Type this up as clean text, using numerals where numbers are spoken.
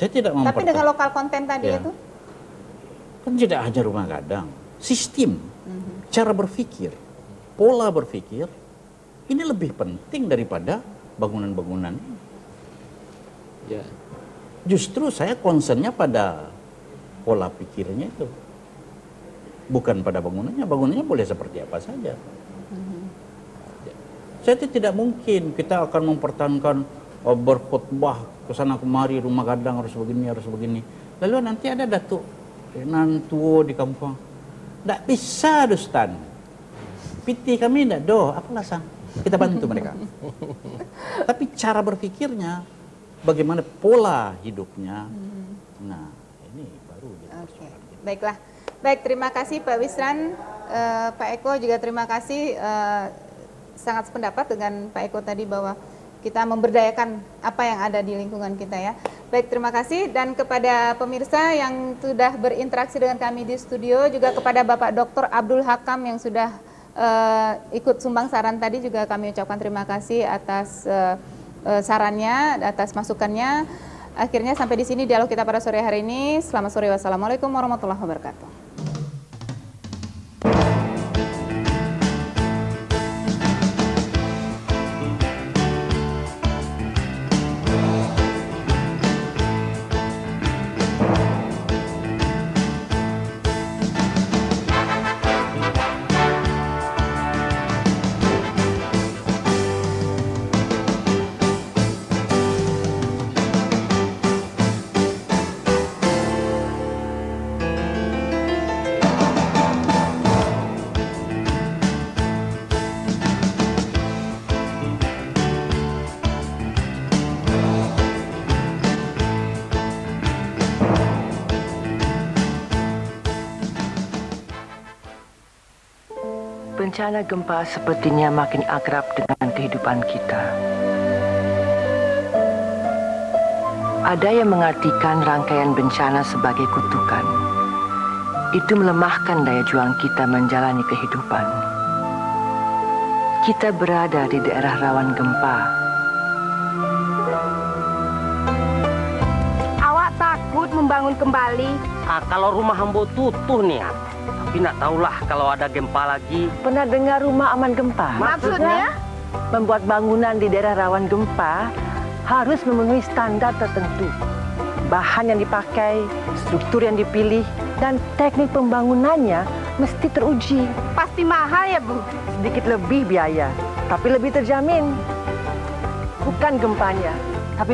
Saya tidak Tapi dengan lokal konten tadi Ya. itu? Kan tidak hanya rumah gadang, sistem, cara berpikir, pola berpikir, ini lebih penting daripada bangunan-bangunan. Ya. Justru saya concernnya pada pola pikirnya itu. Bukan pada bangunannya, bangunannya boleh seperti apa saja. Saya tidak mungkin kita akan mempertahankan berkhutbah ke sana kemari, rumah gadang harus begini. Lalu nanti ada datuk nantuo di kampung. Tidak bisa, Dostan. Piti kami tidak doh, apalah sang. Kita bantu mereka. Tapi cara berpikirnya, bagaimana pola hidupnya. Nah, ini baru. Oke, baiklah. Baik, terima kasih Pak Wisran, Pak Eko juga terima kasih. Sangat sependapat dengan Pak Eko tadi bahwa kita memberdayakan apa yang ada di lingkungan kita ya. Baik, terima kasih. Dan kepada pemirsa yang sudah berinteraksi dengan kami di studio, juga kepada Bapak Dr. Abdul Hakam yang sudah ikut sumbang saran tadi, juga kami ucapkan terima kasih atas sarannya, atas masukannya. Akhirnya sampai di sini dialog kita pada sore hari ini. Selamat sore, wassalamualaikum warahmatullahi wabarakatuh. Bencana gempa sepertinya makin akrab dengan kehidupan kita. Ada yang mengartikan rangkaian bencana sebagai kutukan. Itu melemahkan daya juang kita menjalani kehidupan. Kita berada di daerah rawan gempa. Awak takut membangun kembali? Kalau rumah Hambo tutuh nih, tapi nak tahulah kalau ada gempa lagi. Pernah dengar rumah aman gempa? Maksudnya? Membuat bangunan di daerah rawan gempa harus memenuhi standar tertentu. Bahan yang dipakai, struktur yang dipilih, dan teknik pembangunannya mesti teruji. Pasti mahal ya, Bu? Sedikit lebih biaya, tapi lebih terjamin. Bukan gempanya,